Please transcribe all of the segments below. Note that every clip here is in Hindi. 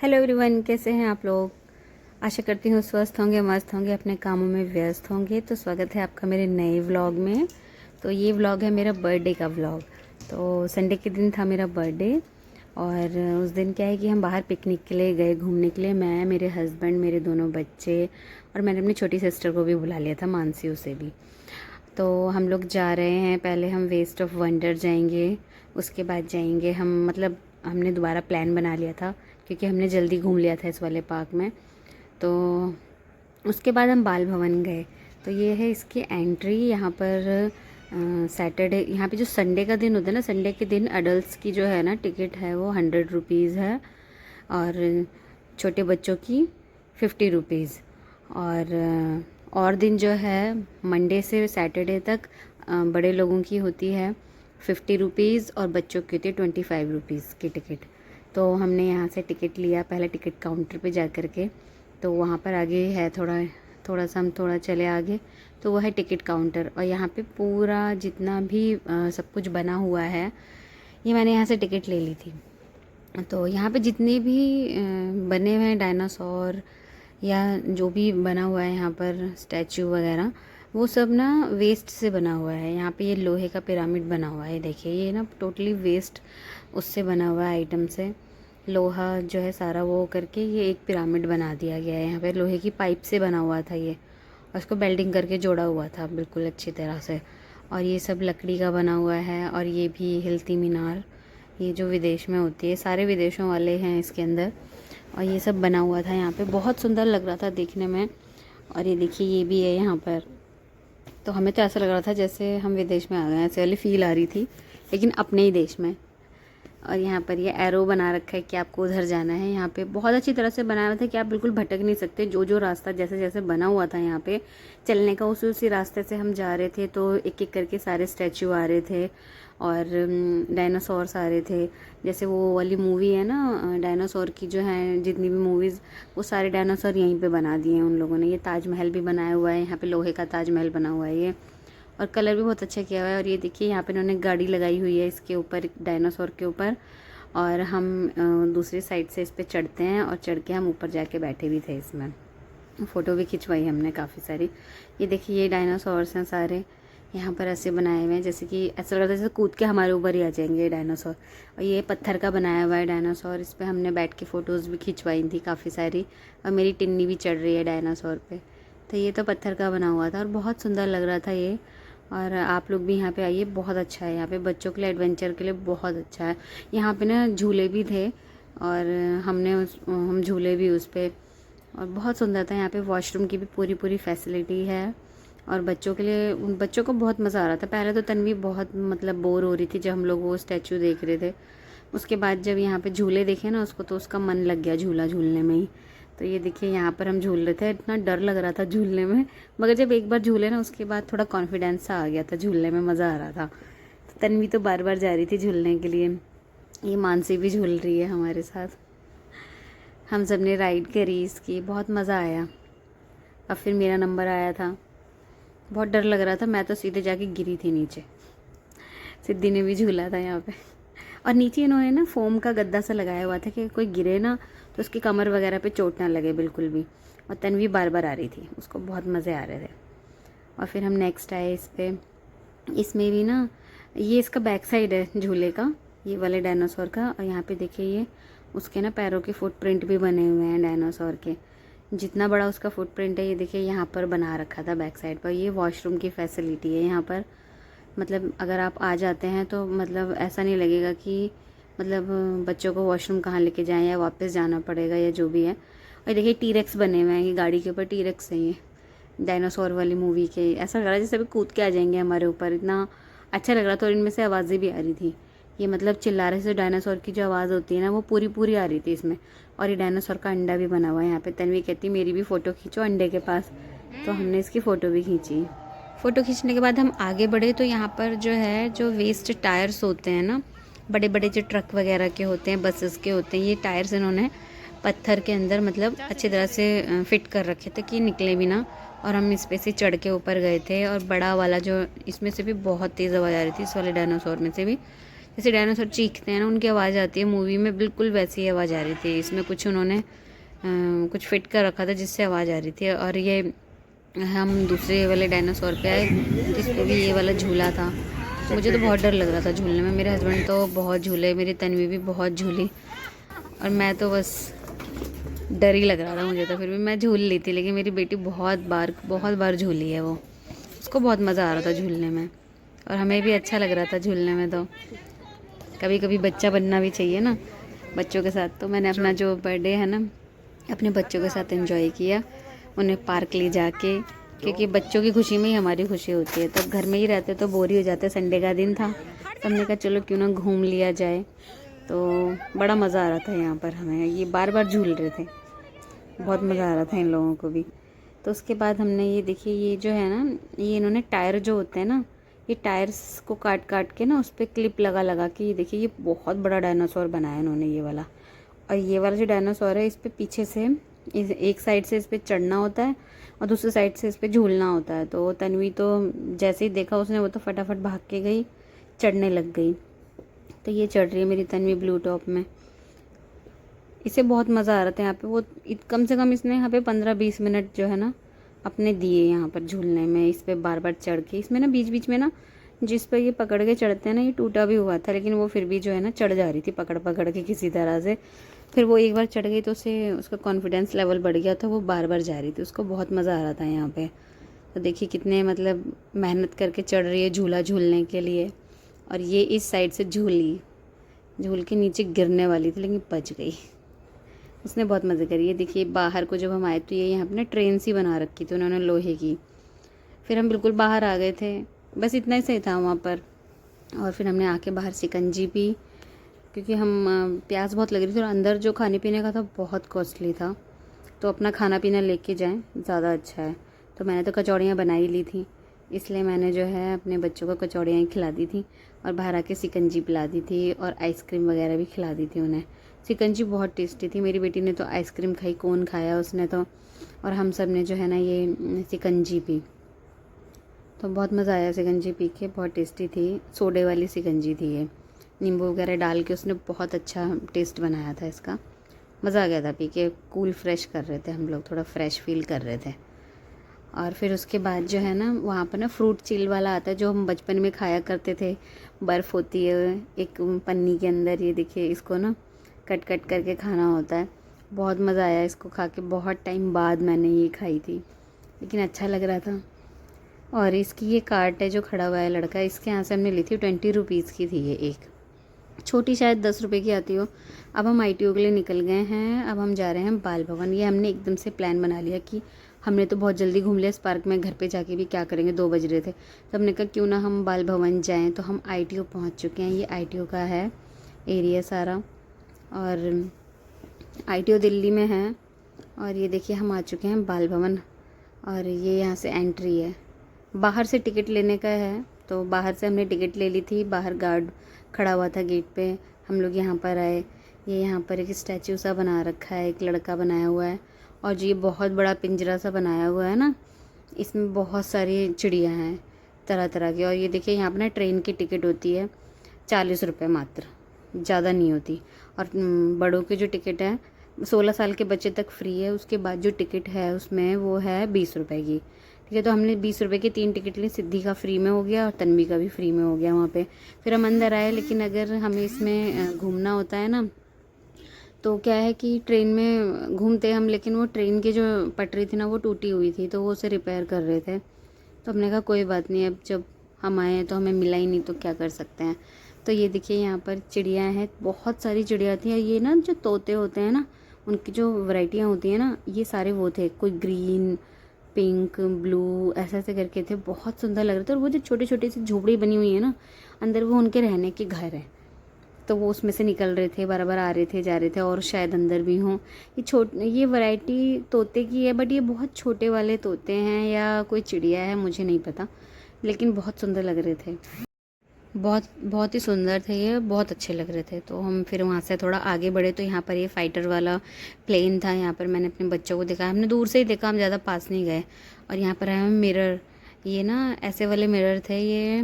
हेलो एवरीवन, कैसे हैं आप लोग। आशा करती हूँ स्वस्थ होंगे, मस्त होंगे, अपने कामों में व्यस्त होंगे। तो स्वागत है आपका मेरे नए व्लॉग में। तो ये व्लॉग है मेरा बर्थडे का व्लॉग। तो संडे के दिन था मेरा बर्थडे और उस दिन क्या है कि हम बाहर पिकनिक के लिए गए, घूमने के लिए। मैं, मेरे हस्बैंड, मेरे दोनों बच्चे और मैंने अपनी छोटी सिस्टर को भी बुला लिया था, मानसी, उसे भी। तो हम लोग जा रहे हैं। पहले हम वेस्ट ऑफ वंडर जाएंगे, उसके बाद जाएंगे हम, मतलब हमने दोबारा प्लान बना लिया था क्योंकि हमने जल्दी घूम लिया था इस वाले पार्क में। तो उसके बाद हम बाल भवन गए। तो ये है इसकी एंट्री। यहाँ पर सैटरडे, यहाँ पे जो संडे का दिन होता है ना, संडे के दिन अडल्ट्स की जो है ना टिकट है वो 100 रुपीज़ है और छोटे बच्चों की 50 रुपीज़। और दिन जो है मंडे से सैटरडे तक बड़े लोगों की होती है 50 रुपीज़ और बच्चों की होती है 25 रुपीज़ की टिकट। तो हमने यहाँ से टिकट लिया पहले टिकट काउंटर पे जा कर के। तो वहाँ पर आगे है थोड़ा सा हम थोड़ा चले आगे तो वो है टिकट काउंटर। और यहाँ पे पूरा जितना भी सब कुछ बना हुआ है, ये मैंने यहाँ से टिकट ले ली थी। तो यहाँ पे जितने भी बने हुए हैं डायनासोर या जो भी बना हुआ है यहाँ पर स्टैचू वगैरह, वो सब ना वेस्ट से बना हुआ है। यहाँ पे ये लोहे का पिरामिड बना हुआ है, देखिए ये ना टोटली वेस्ट उससे बना हुआ है, आइटम से। लोहा जो है सारा वो करके ये एक पिरामिड बना दिया गया है। यहाँ पे लोहे की पाइप से बना हुआ था ये, और उसको बेल्डिंग करके जोड़ा हुआ था बिल्कुल अच्छी तरह से। और ये सब लकड़ी का बना हुआ है। और ये भी हिलती मीनार, ये जो विदेश में होती है, सारे विदेशों वाले हैं इसके अंदर। और ये सब बना हुआ था यहाँ पे, बहुत सुंदर लग रहा था देखने में। और ये देखिए ये भी है यहाँ पर। तो हमें तो ऐसा लग रहा था जैसे हम विदेश में आ गए, ऐसे वाली फील आ रही थी, लेकिन अपने ही देश में। और यहाँ पर ये एरो बना रखा है कि आपको उधर जाना है। यहाँ पे बहुत अच्छी तरह से बनाया हुआ था कि आप बिल्कुल भटक नहीं सकते। जो रास्ता जैसे जैसे बना हुआ था यहाँ पे चलने का, उसी रास्ते से हम जा रहे थे। तो एक एक करके सारे स्टैचू आ रहे थे और डायनासोर्स आ रहे थे। जैसे वो वाली मूवी है ना डायनासोर की, जो है जितनी भी मूवीज़, वो सारे डायनासोर यहीं पे बना दिए हैं उन लोगों ने। ये ताजमहल भी बनाया हुआ है यहाँ पे, लोहे का ताजमहल बना हुआ है ये, और कलर भी बहुत अच्छा किया हुआ है। और ये देखिए यहाँ पे इन्होंने गाड़ी लगाई हुई है इसके ऊपर, डायनासोर के ऊपर। और हम दूसरी साइड से इस पर चढ़ते हैं और चढ़ के हम ऊपर जाके बैठे भी थे इसमें। फ़ोटो भी खिंचवाई हमने काफ़ी सारी। ये देखिए ये डायनासोर्स हैं सारे, यहाँ पर ऐसे बनाए हुए हैं जैसे कि ऐसा लगता है जैसे कूद के हमारे ऊपर ही आ जाएंगे ये डायनासोर। और ये पत्थर का बनाया हुआ है डायनासोर, इस पर हमने बैठ के फ़ोटोज़ भी खिंचवाई थी काफ़ी सारी। और मेरी टिन्नी भी चढ़ रही है डायनासोर पे। तो ये तो पत्थर का बना हुआ था और बहुत सुंदर लग रहा था ये। और आप लोग भी यहाँ पे आइए, बहुत अच्छा है यहाँ पे, बच्चों के लिए एडवेंचर के लिए बहुत अच्छा है। यहाँ पे ना झूले भी थे और हम झूले भी उस पर, और बहुत सुंदर था। यहाँ पे वॉशरूम की भी पूरी पूरी फैसिलिटी है और बच्चों के लिए, उन बच्चों को बहुत मज़ा आ रहा था। पहले तो तन्वी बहुत मतलब बोर हो रही थी जब हम लोग वो स्टैचू देख रहे थे। उसके बाद जब यहाँ पे झूले देखे ना उसको, तो उसका मन लग गया झूला झूलने में ही। तो ये देखिए यहाँ पर हम झूल रहे थे, इतना डर लग रहा था झूलने में, मगर जब एक बार झूले ना उसके बाद थोड़ा कॉन्फिडेंस सा आ गया था, झूलने में मज़ा आ रहा था। तो तन्वी तो बार बार जा रही थी झूलने के लिए। ये मानसी भी झूल रही है हमारे साथ। हम सब ने राइड करी इसकी, बहुत मज़ा आया। अब फिर मेरा नंबर आया था, बहुत डर लग रहा था, मैं तो सीधे जाके गिरी थी नीचे। सिद्धि ने भी झूला था यहाँ पे। और नीचे इन्होंने ना फोम का गद्दा सा लगाया हुआ था कि कोई गिरे ना तो उसकी कमर वगैरह पे चोट ना लगे बिल्कुल भी। और तन्वी बार बार आ रही थी, उसको बहुत मज़े आ रहे थे। और फिर हम नेक्स्ट आए इस पे। इसमें भी ना ये इसका बैक साइड है झूले का, ये वाले डायनासोर का। और यहाँ पे देखिए ये उसके ना पैरों के फुटप्रिंट भी बने हुए हैं डायनासोर के। जितना बड़ा उसका फुटप्रिंट है ये देखिए यहाँ पर बना रखा था बैक साइड पर। ये वॉशरूम की फैसिलिटी है यहाँ पर, मतलब अगर आप आ जाते हैं तो मतलब ऐसा नहीं लगेगा कि मतलब बच्चों को वॉशरूम कहाँ लेके जाएं या वापस जाना पड़ेगा या जो भी है। और देखिए टीरेक्स बने हुए हैं, ये गाड़ी के ऊपर टीरेक्स हैं ये डायनासोर वाली मूवी के। ऐसा लग रहा है जैसे अभी कूद के आ जाएंगे हमारे ऊपर, इतना अच्छा लग रहा था। और इनमें से आवाज़ें भी आ रही थी, ये मतलब चिल्ला रहे से डायनासोर की जो आवाज़ होती है ना वो पूरी पूरी आ रही थी इसमें। और ये डायनासोर का अंडा भी बना हुआ है यहाँ पे। तन्वी कहती मेरी भी फ़ोटो खींचो अंडे के पास, तो हमने इसकी फ़ोटो भी खींची। फ़ोटो खींचने के बाद हम आगे बढ़े तो यहाँ पर जो है, जो वेस्ट टायर्स होते हैं ना, बड़े बड़े जो ट्रक वगैरह के होते हैं, बसेस के होते हैं, ये टायर्स इन्होंने पत्थर के अंदर मतलब अच्छी तरह से फिट कर रखे थे कि निकले भी ना। और हम इस पे से चढ़ के ऊपर गए थे। और बड़ा वाला जो, इसमें से भी बहुत तेज़ आवाज़ आ रही थी, इस वाले डायनासोर में से भी जैसे डायनासोर चीखते हैं ना, उनकी आवाज़ आती है मूवी में, बिल्कुल वैसी ही आवाज़ आ रही थी। इसमें कुछ उन्होंने कुछ फिट कर रखा था जिससे आवाज़ आ रही थी। और ये हम दूसरे वाले डायनासोर पे आए जिस पे भी ये वाला झूला था। मुझे तो बहुत डर लग रहा था झूलने में। मेरे हस्बैंड तो बहुत झूले, मेरी तन्वी भी बहुत झूली, और मैं तो बस डर ही लग रहा था मुझे तो। फिर भी मैं झूल ली थी, लेकिन मेरी बेटी बहुत बार झूली है वो। उसको बहुत मज़ा आ रहा था झूलने में, और हमें भी अच्छा लग रहा था झूलने में। तो कभी कभी बच्चा बनना भी चाहिए ना बच्चों के साथ। तो मैंने अपना जो बर्थडे है ना अपने बच्चों के साथ एंजॉय किया, उन्हें पार्क ले जाके, क्योंकि बच्चों की खुशी में ही हमारी खुशी होती है। तब घर में ही रहते तो बोर ही हो जाते। संडे का दिन था, तो हमने कहा चलो क्यों ना घूम लिया जाए। तो बड़ा मज़ा आ रहा था यहाँ पर हमें। ये बार बार झूल रहे थे, बहुत मज़ा आ रहा था इन लोगों को भी। तो उसके बाद हमने ये देखिए, ये जो है ना, ये इन्होंने टायर जो होते हैं ना, ये टायर्स को काट काट के ना उस पर क्लिप लगा लगा के, ये देखिए ये बहुत बड़ा डायनासोर बनाया इन्होंने ये वाला। और ये वाला जो डायनासोर है, इस पर पीछे से एक साइड से इस पर चढ़ना होता है और दूसरी साइड से इस पर झूलना होता है। तो तन्वी तो जैसे ही देखा उसने, वो तो फटाफट भाग के गई, चढ़ने लग गई। तो ये चढ़ रही है मेरी तन्वी ब्लू टॉप में। इसे बहुत मज़ा आ रहा था यहाँ पे। वो कम से कम इसने यहाँ पे 15-20 मिनट जो है ना अपने दिए यहाँ पर झूलने में, इस पर बार बार चढ़ के। इसमें ना बीच बीच में ना जिस पर ये पकड़ के चढ़ते हैं ना, ये टूटा भी हुआ था, लेकिन वो फिर भी जो है ना चढ़ जा रही थी पकड़ पकड़ के किसी तरह से। फिर वो एक बार चढ़ गई तो उसे उसका कॉन्फिडेंस लेवल बढ़ गया था, वो बार बार जा रही थी। उसको बहुत मज़ा आ रहा था यहाँ पे। तो देखिए कितने मतलब मेहनत करके चढ़ रही है झूला झूलने के लिए। और ये इस साइड से झूल के नीचे गिरने वाली थी, लेकिन बच गई। उसने बहुत मज़े करी है। देखिए बाहर को जब हम आए तो ये यहाँ पर ना ट्रेन सी बना रखी थी उन्होंने लोहे की। फिर हम बिल्कुल बाहर आ गए थे, बस इतना ही सही था वहाँ पर। और फिर हमने आके बाहर शिकंजी पी, क्योंकि हम प्यास बहुत लग रही थी, और अंदर जो खाने पीने का था बहुत कॉस्टली था। तो अपना खाना पीना लेके जाएं, ज़्यादा अच्छा है। तो मैंने तो कचौड़ियाँ बनाई ली थी, इसलिए मैंने जो है अपने बच्चों को कचौड़ियाँ ही खिला दी थी, और बाहर आके शिकंजी पिला दी थी, और आइसक्रीम वगैरह भी खिला दी थी उन्हें। शिकंजी बहुत टेस्टी थी। मेरी बेटी ने तो आइसक्रीम खाई, कोन खाया उसने तो, और हम सब ने जो है ना ये शिकंजी पी। तो बहुत मज़ा आया शिकंजी पी के, बहुत टेस्टी थी। सोडे वाली शिकंजी थी ये, नींबू वगैरह डाल के उसने बहुत अच्छा टेस्ट बनाया था इसका। मज़ा आ गया था पी के। कूल फ्रेश कर रहे थे हम लोग, थोड़ा फ्रेश फील कर रहे थे। और फिर उसके बाद जो है ना वहाँ पर ना फ्रूट चिल वाला आता है, जो हम बचपन में खाया करते थे। बर्फ़ होती है एक पन्नी के अंदर, ये देखिए इसको ना कट कट करके खाना होता है। बहुत मज़ा आया इसको खा के। बहुत टाइम बाद मैंने ये खाई थी, लेकिन अच्छा लग रहा था। और इसकी ये कार्ट है जो खड़ा हुआ है लड़का, इसके यहाँ से हमने ली थी। 20 रुपीज़ की थी ये एक, छोटी शायद 10 रुपये की आती हो। अब हम ITO के लिए निकल गए हैं। अब हम जा रहे हैं बाल भवन। ये हमने एकदम से प्लान बना लिया कि हमने तो बहुत जल्दी घूम लिया इस पार्क में, घर पे जाके भी क्या करेंगे, 2 बज रहे थे। तो हमने कहा क्यों ना हम बाल भवन जाएं। तो हम ITO पहुंच चुके हैं। ये ITO का है एरिया सारा, और ITO दिल्ली में है। और ये देखिए हम आ चुके हैं बाल भवन, और ये यहाँ से एंट्री है। बाहर से टिकट लेने का है, तो बाहर से हमने टिकट ले ली थी। बाहर गार्ड खड़ा हुआ था गेट पे। हम लोग यहाँ पर आए। ये यहाँ पर एक स्टैचू सा बना रखा है, एक लड़का बनाया हुआ है। और जो ये बहुत बड़ा पिंजरा सा बनाया हुआ है ना, इसमें बहुत सारी चिड़ियाँ हैं तरह तरह की। और ये देखिए यहाँ पर ना ट्रेन की टिकट होती है 40 रुपये मात्र, ज़्यादा नहीं होती। और बड़ों की जो टिकट है 16 साल के बच्चे तक फ्री है। उसके बाद जो टिकट है उसमें वो है 20 रुपये की। ठीक है, तो हमने 20 रुपये की 3 टिकट ली। सिद्धि का फ्री में हो गया और तन्वी का भी फ्री में हो गया वहाँ पे। फिर हम अंदर आए, लेकिन अगर हमें इसमें घूमना होता है ना, तो क्या है कि ट्रेन में घूमते हम, लेकिन वो ट्रेन की जो पटरी थी ना वो टूटी हुई थी, तो वो उसे रिपेयर कर रहे थे। तो हमने कहा कोई बात नहीं, अब जब हम आए हैं तो हमें मिला ही नहीं तो क्या कर सकते हैं। तो ये देखिए यहाँ पर चिड़िया हैं, बहुत सारी चिड़िया थी। और ये ना जो तोते होते हैं ना, उनकी जो वैरायटियाँ होती हैं ना, ये सारे वो थे। कोई ग्रीन, पिंक, ब्लू, ऐसे ऐसे करके थे। बहुत सुंदर लग रहे थे। और वो जो छोटी छोटी सी झोपड़ी बनी हुई है ना अंदर, वो उनके रहने के घर है। तो वो उसमें से निकल रहे थे, बार बार आ रहे थे जा रहे थे, और शायद अंदर भी हों। ये वैरायटी तोते की है, बट ये बहुत छोटे वाले तोते हैं या कोई चिड़िया है मुझे नहीं पता, लेकिन बहुत सुंदर लग रहे थे। बहुत बहुत ही सुंदर थे ये, बहुत अच्छे लग रहे थे। तो हम फिर वहाँ से थोड़ा आगे बढ़े, तो यहाँ पर ये फाइटर वाला प्लेन था। यहाँ पर मैंने अपने बच्चों को देखा, हमने दूर से ही देखा, हम ज़्यादा पास नहीं गए। और यहाँ पर है मिरर, ये ना ऐसे वाले मिरर थे, ये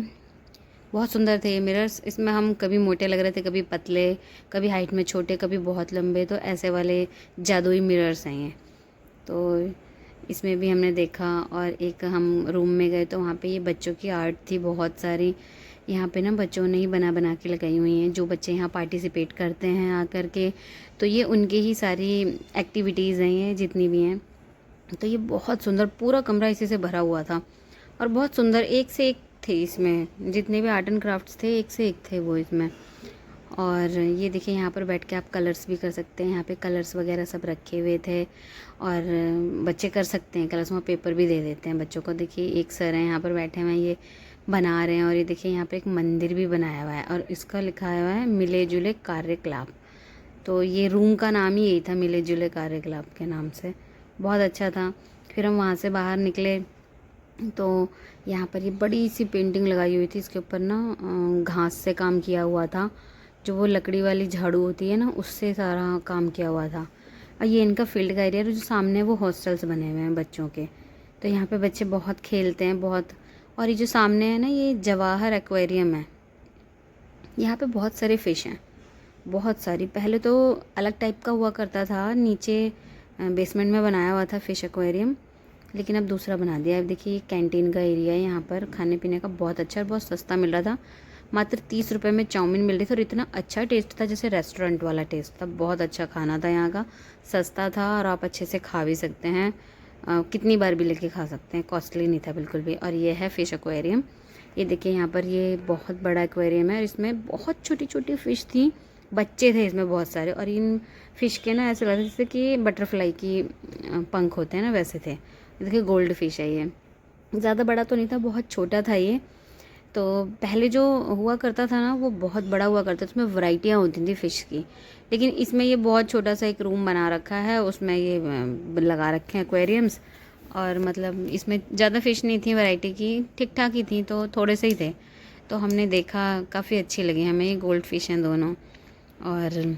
बहुत सुंदर थे ये मिरर्स। इसमें हम कभी मोटे लग रहे थे, कभी पतले, कभी हाइट में छोटे, कभी बहुत लंबे। तो ऐसे वाले जादुई मिरर्स हैं ये। तो इसमें भी हमने देखा। और एक हम रूम में गए तो वहाँ पे ये बच्चों की आर्ट थी बहुत सारी। यहाँ पे ना बच्चों ने ही बना बना के लगाई हुई हैं, जो बच्चे यहाँ पार्टिसिपेट करते हैं आकर के। तो ये उनके ही सारी एक्टिविटीज़ हैं ये जितनी भी हैं। तो ये बहुत सुंदर, पूरा कमरा इसी से भरा हुआ था और बहुत सुंदर, एक से एक थे इसमें। जितने भी आर्ट एंड क्राफ्ट्स थे एक से एक थे वो इसमें। और ये देखिए यहाँ पर बैठ के आप कलर्स भी कर सकते हैं। यहाँ पे कलर्स वगैरह सब रखे हुए थे और बच्चे कर सकते हैं कलर्स। वहाँ पेपर भी दे देते हैं बच्चों को। देखिए एक सर हैं यहाँ पर बैठे हुए हैं, ये बना रहे हैं। और ये देखिए यहाँ पे एक मंदिर भी बनाया हुआ है और इसका लिखा हुआ है मिले जुले कार्यकलाप। तो ये रूम का नाम ही यही था, मिले जुले कार्यकलाप के नाम से। बहुत अच्छा था। फिर हम वहाँ से बाहर निकले तो यहाँ पर ये बड़ी सी पेंटिंग लगाई हुई थी। इसके ऊपर ना घास से काम किया हुआ था, जो वो लकड़ी वाली झाड़ू होती है ना, उससे सारा काम किया हुआ था। और ये इनका फील्ड का एरिया है। जो सामने वो हॉस्टल्स बने हुए हैं बच्चों के। तो यहाँ पे बच्चे बहुत खेलते हैं बहुत। और ये जो सामने है ना, ये जवाहर एक्वेरियम है। यहाँ पे बहुत सारे फ़िश हैं, बहुत सारी। पहले तो अलग टाइप का हुआ करता था, नीचे बेसमेंट में बनाया हुआ था फ़िश एक्वेरियम, लेकिन अब दूसरा बना दिया है। अब देखिए कैंटीन का एरिया है यहाँ पर, खाने पीने का बहुत अच्छा और बहुत सस्ता मिल रहा था। मात्र 30 रुपये में चाउमीन मिल रही थी और इतना अच्छा टेस्ट था जैसे रेस्टोरेंट वाला टेस्ट था। बहुत अच्छा खाना था यहाँ का, सस्ता था और आप अच्छे से खा भी सकते हैं। कितनी बार भी लेके खा सकते हैं, कॉस्टली नहीं था बिल्कुल भी। और ये है फ़िश एक्वेरियम। ये देखिए यहाँ पर ये बहुत बड़ा एक्वेरियम है और इसमें बहुत छोटी छोटी फ़िश थी, बच्चे थे इसमें बहुत सारे। और इन फ़िश के ना ऐसे लग रहा जैसे कि बटरफ्लाई की पंख होते हैं ना, वैसे थे। देखिए गोल्ड फ़िश है ये, ज़्यादा बड़ा तो नहीं था, बहुत छोटा था ये। तो पहले जो हुआ करता था ना वो बहुत बड़ा हुआ करता था, उसमें वैरायटियाँ होती थी फ़िश की। लेकिन इसमें ये बहुत छोटा सा एक रूम बना रखा है, उसमें ये लगा रखे हैं एक्वेरियम्स। और मतलब इसमें ज़्यादा फ़िश नहीं थी वैरायटी की, ठीक ठाक ही थी, तो थोड़े से ही थे। तो हमने देखा, काफ़ी अच्छी लगी हमें। ये गोल्ड फ़िश हैं दोनों। और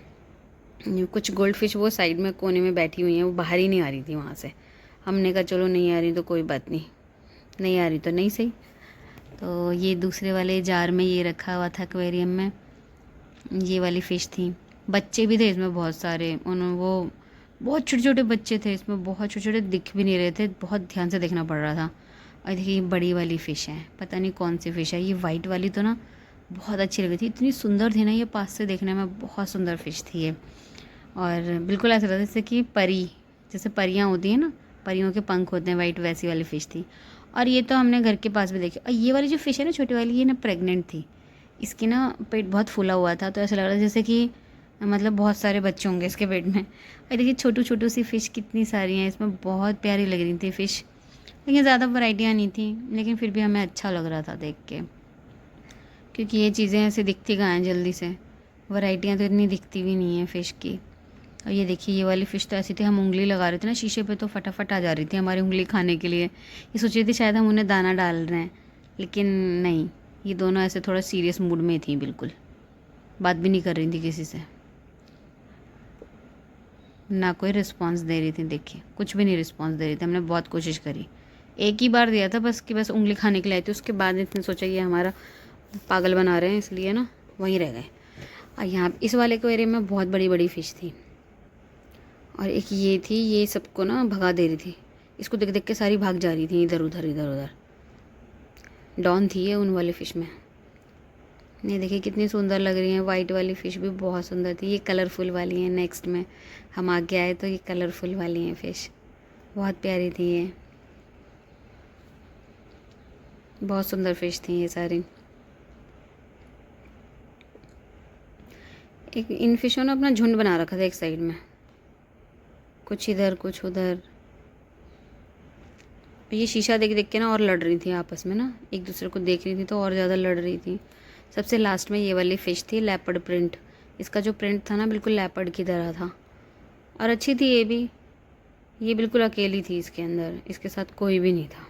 कुछ गोल्ड फ़िश वो साइड में कोने में बैठी हुई हैं, वो बाहर ही नहीं आ रही थी वहाँ से। हमने कहा चलो नहीं आ रही तो कोई बात नहीं, नहीं आ रही तो नहीं सही। तो ये दूसरे वाले जार में ये रखा हुआ था एक्वेरियम में, ये वाली फ़िश थी। बच्चे भी थे इसमें बहुत सारे, उन्होंने वो बहुत छोटे छोटे बच्चे थे इसमें, बहुत छोटे छोटे, दिख भी नहीं रहे थे, बहुत ध्यान से देखना पड़ रहा था। और देखिए ये बड़ी वाली फ़िश है, पता नहीं कौन सी फ़िश है। ये वाइट वाली तो ना बहुत अच्छी लगी थी, इतनी सुंदर थी ना ये, पास से देखने में बहुत सुंदर फ़िश थी ये। और बिल्कुल ऐसा लगा जैसे कि परी, जैसे परियाँ होती हैं ना, परियों के पंख होते हैं वाइट, वैसी वाली फ़िश थी। और ये तो हमने घर के पास भी देखी। और ये वाली जो फ़िश है ना छोटी वाली, ये ना प्रेग्नेंट थी। इसकी ना पेट बहुत फूला हुआ था, तो ऐसा लग रहा था जैसे कि मतलब बहुत सारे बच्चे होंगे इसके पेट में। और देखिए छोटू छोटू सी फ़िश कितनी सारी हैं इसमें, बहुत प्यारी लग रही थी फ़िश। लेकिन ज़्यादा वैरायटियाँ नहीं थी, लेकिन फिर भी हमें अच्छा लग रहा था देख के, क्योंकि ये चीज़ें ऐसे दिखती कहाँ हैं जल्दी से। वैरायटियाँ तो इतनी दिखती भी नहीं है फ़िश की। और ये देखिए ये वाली फ़िश तो ऐसी थी, हम उंगली लगा रहे थे ना शीशे पे तो फटाफट आ जा रही थी हमारी उंगली खाने के लिए। ये सोच रही थी शायद हम उन्हें दाना डाल रहे हैं, लेकिन नहीं, ये दोनों ऐसे थोड़ा सीरियस मूड में थी, बिल्कुल बात भी नहीं कर रही थी किसी से, ना कोई रिस्पॉन्स दे रही थी। देखिए कुछ भी नहीं रिस्पॉन्स दे रही थी। हमने बहुत कोशिश करी, एक ही बार दिया था बस, कि बस उंगली खाने के लिए आई थी। उसके बाद इसने सोचा ये हमारा पागल बना रहे हैं, इसलिए ना वहीं रह गए। और यहाँ इस वाले एक्वेरियम में बहुत बड़ी बड़ी फ़िश थी। और एक ये थी, ये सबको ना भगा दे रही थी, इसको देख देख के सारी भाग जा रही थी इधर उधर इधर उधर। डॉन थी ये उन वाली फ़िश में। ये देखिए कितनी सुंदर लग रही हैं। वाइट वाली फ़िश भी बहुत सुंदर थी। ये कलरफुल वाली हैं। नेक्स्ट में हम आगे आए तो ये कलरफुल वाली हैं फ़िश, बहुत प्यारी थी ये, बहुत सुंदर फ़िश थी ये सारी। एक इन फ़िशों ने अपना झुंड बना रखा था एक साइड में, कुछ इधर कुछ उधर। ये शीशा देख देख के ना और लड़ रही थी आपस में ना, एक दूसरे को देख रही थी तो और ज़्यादा लड़ रही थी। सबसे लास्ट में ये वाली फ़िश थी, लेपर्ड प्रिंट। इसका जो प्रिंट था ना बिल्कुल लेपर्ड की तरह था और अच्छी थी ये भी। ये बिल्कुल अकेली थी इसके अंदर, इसके साथ कोई भी नहीं था।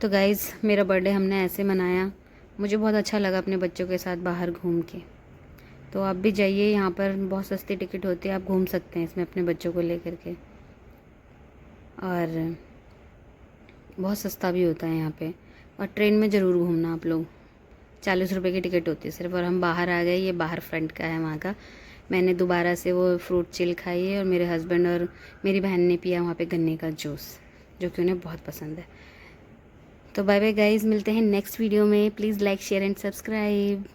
तो गाइज़ मेरा बर्थडे हमने ऐसे मनाया। मुझे बहुत अच्छा लगा अपने बच्चों के साथ बाहर घूम के। तो आप भी जाइए, यहाँ पर बहुत सस्ती टिकट होती है, आप घूम सकते हैं इसमें अपने बच्चों को लेकर के। और बहुत सस्ता भी होता है यहाँ पे। और ट्रेन में ज़रूर घूमना आप लोग, ₹40 की टिकट होती है सिर्फ, और हम बाहर आ गए। ये बाहर फ्रंट का है वहाँ का। मैंने दोबारा से वो फ्रूट चिल खाई है, और मेरे हस्बैंड और मेरी बहन ने पिया वहाँ पे गन्ने का जूस, जो कि उन्हें बहुत पसंद है। तो बाय बाय गाइज़, मिलते हैं नेक्स्ट वीडियो में। Please like share and subscribe.